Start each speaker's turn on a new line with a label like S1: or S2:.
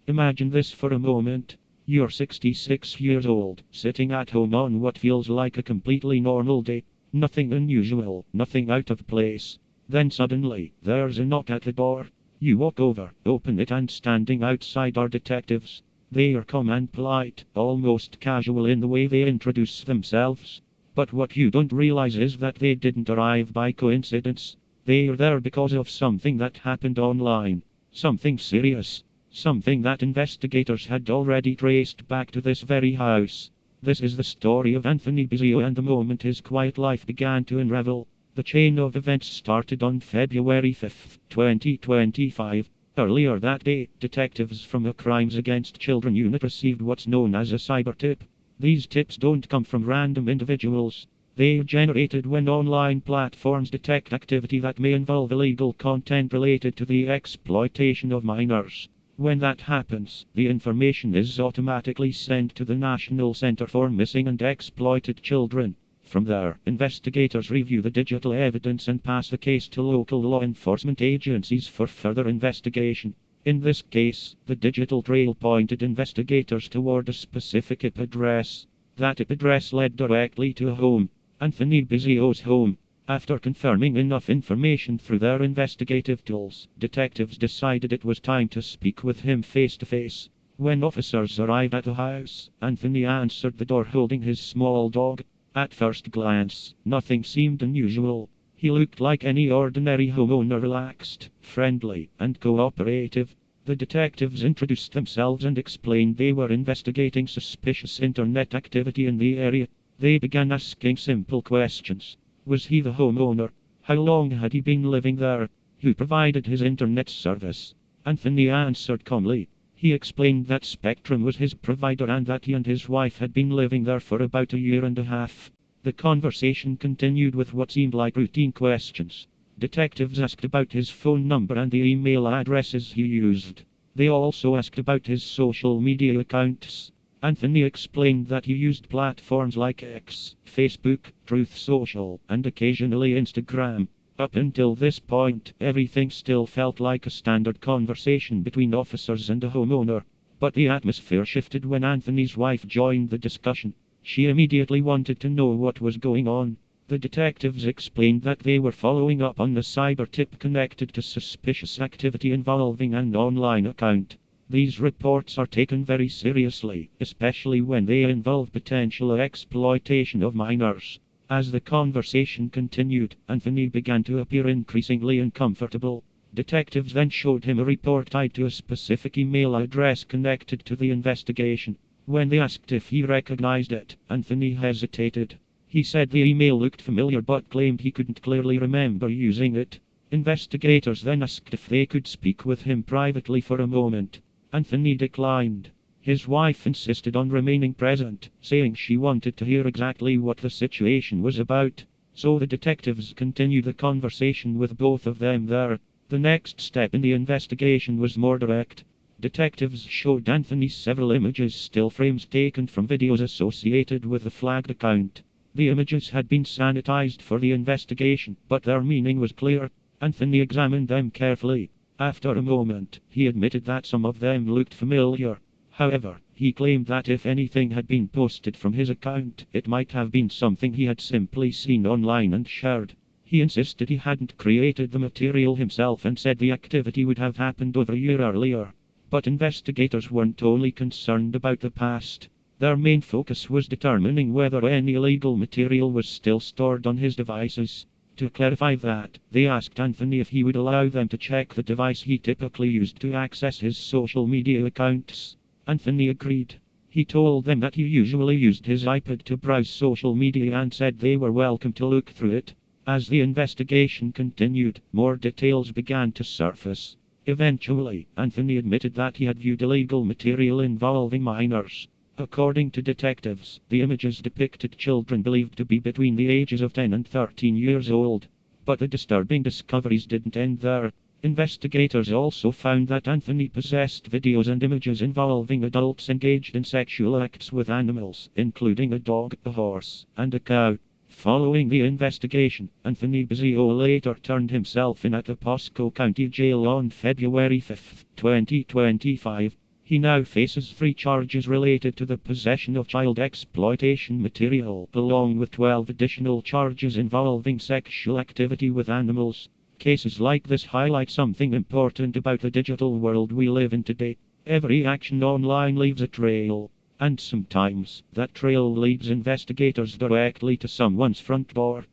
S1: Imagine this for a moment. You're 66 years old, sitting at home on what feels like a completely normal day. Nothing unusual, nothing out of place. Then suddenly, there's a knock at the door. You walk over, open it, and standing outside are detectives. They are calm and polite, almost casual in the way they introduce themselves. But what you don't realize is that they didn't arrive by coincidence. They are there because of something that happened online. Something serious. Something that investigators had already traced back to this very house. This is the story of Anthony Bizio and the moment his quiet life began to unravel. The chain of events started on February 5, 2025. Earlier that day, detectives from a Crimes Against Children unit received what's known as a cyber tip. These tips don't come from random individuals. They are generated when online platforms detect activity that may involve illegal content related to the exploitation of minors. When that happens, the information is automatically sent to the National Center for Missing and Exploited Children. From there, investigators review the digital evidence and pass the case to local law enforcement agencies for further investigation. In this case, the digital trail pointed investigators toward a specific IP address. That IP address led directly to a home, Anthony Bizio's home. After confirming enough information through their investigative tools, detectives decided it was time to speak with him face to face. When officers arrived at the house, Anthony answered the door holding his small dog. At first glance, nothing seemed unusual. He looked like any ordinary homeowner, relaxed, friendly, and cooperative. The detectives introduced themselves and explained they were investigating suspicious internet activity in the area. They began asking simple questions. Was he the homeowner? How long had he been living there? Who provided his internet service? Anthony answered calmly. He explained that Spectrum was his provider and that he and his wife had been living there for about a year and a half. The conversation continued with what seemed like routine questions. Detectives asked about his phone number and the email addresses he used. They also asked about his social media accounts. Anthony explained that he used platforms like X, Facebook, Truth Social, and occasionally Instagram. Up until this point, everything still felt like a standard conversation between officers and a homeowner. But the atmosphere shifted when Anthony's wife joined the discussion. She immediately wanted to know what was going on. The detectives explained that they were following up on the cyber tip connected to suspicious activity involving an online account. These reports are taken very seriously, especially when they involve potential exploitation of minors. As the conversation continued, Anthony began to appear increasingly uncomfortable. Detectives then showed him a report tied to a specific email address connected to the investigation. When they asked if he recognized it, Anthony hesitated. He said the email looked familiar but claimed he couldn't clearly remember using it. Investigators then asked if they could speak with him privately for a moment. Anthony declined. His wife insisted on remaining present, saying she wanted to hear exactly what the situation was about. So the detectives continued the conversation with both of them there. The next step in the investigation was more direct. Detectives showed Anthony several images, still frames taken from videos associated with the flagged account. The images had been sanitized for the investigation, but their meaning was clear. Anthony examined them carefully. After a moment, he admitted that some of them looked familiar. However, he claimed that if anything had been posted from his account, it might have been something he had simply seen online and shared. He insisted he hadn't created the material himself and said the activity would have happened over a year earlier. But investigators weren't only concerned about the past. Their main focus was determining whether any illegal material was still stored on his devices. To clarify that, they asked Anthony if he would allow them to check the device he typically used to access his social media accounts. Anthony agreed. He told them that he usually used his iPad to browse social media and said they were welcome to look through it. As the investigation continued, more details began to surface. Eventually, Anthony admitted that he had viewed illegal material involving minors. According to detectives, the images depicted children believed to be between the ages of 10 and 13 years old. But the disturbing discoveries didn't end there. Investigators also found that Anthony possessed videos and images involving adults engaged in sexual acts with animals, including a dog, a horse, and a cow. Following the investigation, Anthony Bizio later turned himself in at the Pasco County Jail on February 5, 2025. He now faces 3 charges related to the possession of child exploitation material, along with 12 additional charges involving sexual activity with animals. Cases like this highlight something important about the digital world we live in today. Every action online leaves a trail, and sometimes that trail leads investigators directly to someone's front door.